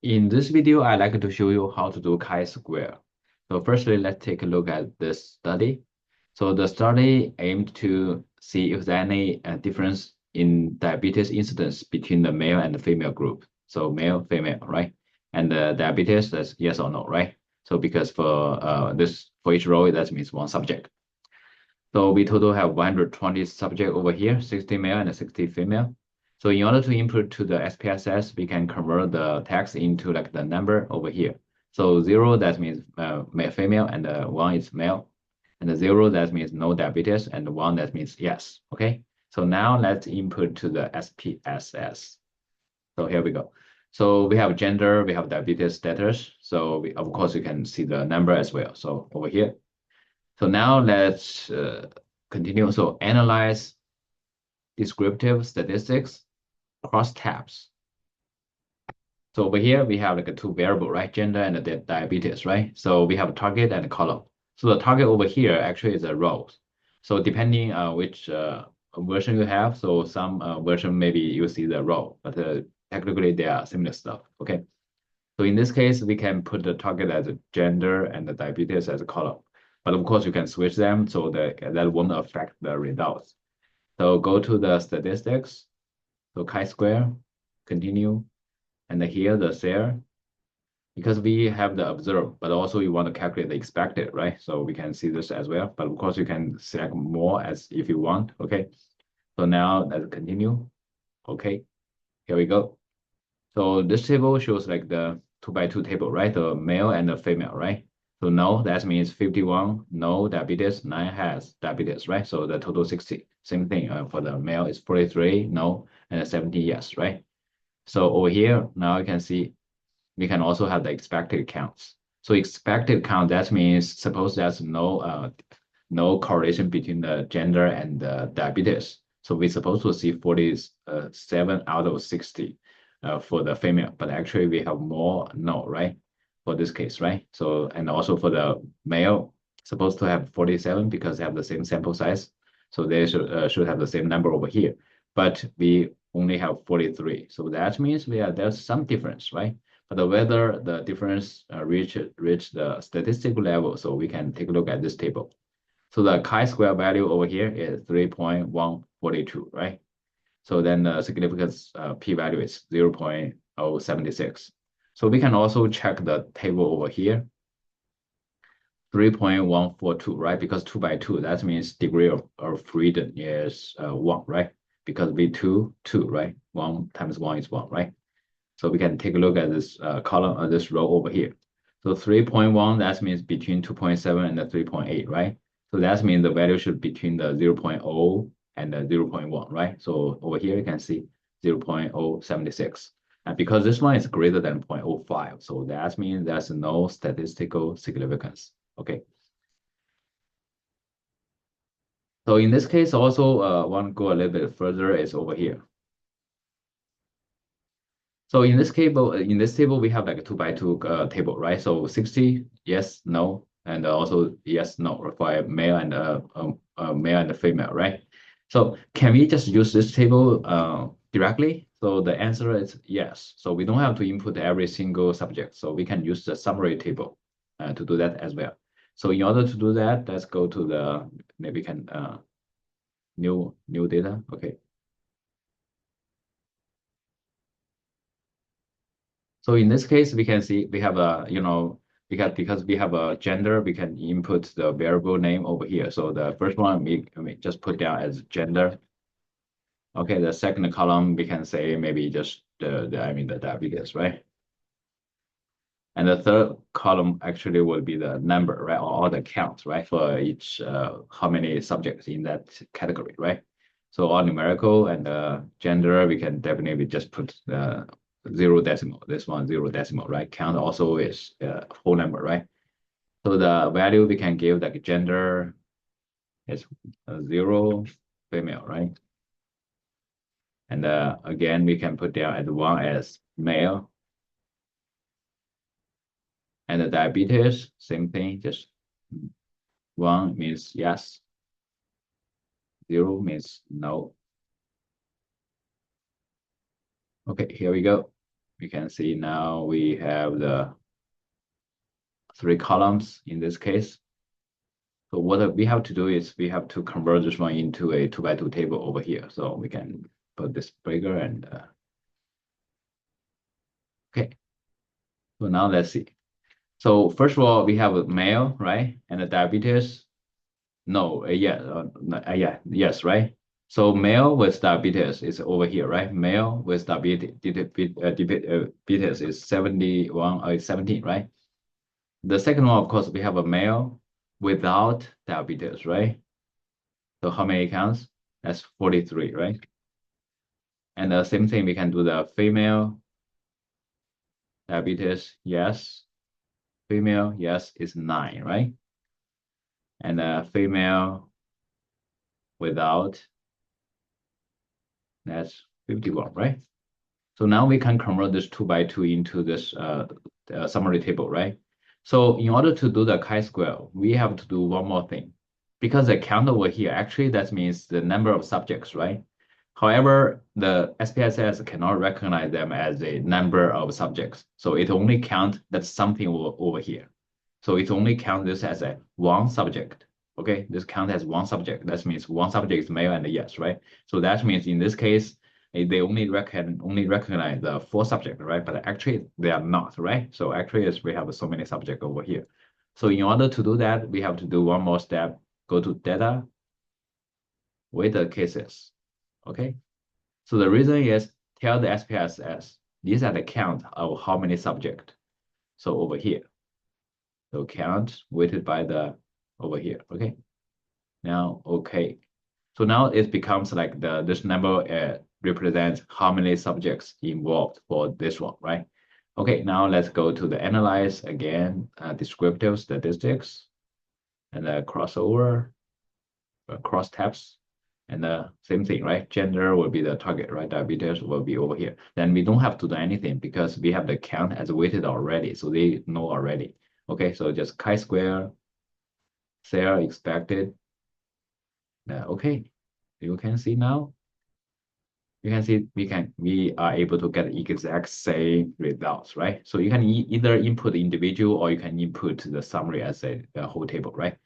In this video, I'd like to show you how to do chi-square. So firstly, let's take a look at this study. So the study aimed to see if there's any difference in diabetes incidence between the male and the female group. So male, female, right? And the diabetes, that's yes or no, right? So because for each row, that means one subject. So we total have 120 subject over here, 60 male and 60 female. So in order to input to the SPSS, we can convert the text into like the number over here. So 0, that means female, and 1 is male. And the 0, that means no diabetes, and 1, that means yes. Okay. So now let's input to the SPSS. So here we go. So we have gender, we have diabetes status. So of course, you can see the number as well. So over here. So now let's continue. So analyze descriptive statistics cross tabs. So over here, we have like a two variable, right? Gender and the diabetes, right? So we have a target and a column. So the target over here actually is a row. So depending on which version you have, so some version maybe you see the row, but technically they are similar stuff, okay? So in this case, we can put the target as a gender and the diabetes as a column. But of course, you can switch them so that won't affect the results. So go to the statistics. So chi-square, continue. And here the share, because we have the observed, but also you want to calculate the expected, right? So we can see this as well. But of course, you can select more as if you want, okay? So now let's continue. Okay, here we go. So this table shows like the 2x2 table, right? The male and the female, right? So no, that means 51, no diabetes, 9 has diabetes, right? So the total 60. Same thing for the male is 43, no, and 70, yes, right? So over here, now you can see we can also have the expected counts. So expected count, that means suppose there's no correlation between the gender and the diabetes. So we're supposed to see 47 out of 60 for the female, but actually we have more no, right? For this case, right? So, and also for the male, supposed to have 47 because they have the same sample size. So they should have the same number over here, but we only have 43. So that means there's some difference, right? But whether the difference reach the statistical level, so we can take a look at this table. So the chi-square value over here is 3.142, right? So then the significance p-value is 0.076. So we can also check the table over here, 3.142, right? Because 2 by 2, that means degree of freedom is 1, right? Because V2, 2, right? 1 times 1 is 1, right? So we can take a look at this column, this row over here. So 3.1, that means between 2.7 and the 3.8, right? So that means the value should be between the 0.0 and the 0.1, right? So over here, you can see 0.076. And because this one is greater than 0.05, so that means there's no statistical significance, okay? So in this case, also want to go a little bit further is over here. So in this table, we have like a 2x2 table, right? So 60, yes, no, and also yes, no for a male and male and a female, right? So can we just use this table directly? So the answer is yes. So we don't have to input every single subject. So we can use the summary table to do that as well. So in order to do that, let's go to the maybe can new data. Okay. So in this case, we can see we have a, because we have a gender, we can input the variable name over here. So the first one, we just put down as gender. Okay, the second column, we can say maybe just the diabetes, right? And the third column actually will be the number, right? Or the count, right? For each, how many subjects in that category, right? So all numerical and gender, we can definitely just put the 0 decimal. This one 0 decimal, right? Count also is a whole number, right? So the value we can give like gender is 0, female, right? And again, we can put down as 1 as male. And the diabetes, same thing, just 1 means yes, 0 means no. Okay, here we go. we can see now we have the 3 columns in this case. So what we have to do is we have to convert this one into a 2x2 table over here. So we can put this bigger and okay. So now let's see. So first of all, we have a male, right? And a diabetes. No, yes, right? So male with diabetes is over here, right? Male with diabetes is 71, 17, right? The second one, of course, we have a male without diabetes, right? So how many counts? That's 43, right? And the same thing, we can do the female diabetes, yes. Female, yes, is 9, right? And female without, that's 51, right? So now we can convert this 2x2 into this summary table, right? So in order to do the chi-square, we have to do one more thing. Because the count over here, actually that means the number of subjects, right? However, the SPSS cannot recognize them as a number of subjects. So it only counts that something over here. So it only counts this as a one subject. Okay, this count as one subject. That means one subject is male and a yes, right? So that means in this case, they only recognize the 4 subjects, right? But actually they are not, right? So actually we have so many subjects over here. So in order to do that, we have to do one more step. Go to data with the cases. Okay. So the reason is tell the SPSS these are the count of how many subject. So over here. So count weighted by the over here. Okay. Now okay. So now it becomes like this number represents how many subjects involved for this one, right? Okay, now let's go to the analyze again, descriptive statistics, and the crossover, cross tabs, and the same thing, right? Gender will be the target, right? Diabetes will be over here. Then we don't have to do anything because we have the count as weighted already, so they know already. Okay, so just chi-square, cell expected. Okay, you can see now. You can see we are able to get exact same results, right? So you can either input individual or you can input the summary as a whole table, right?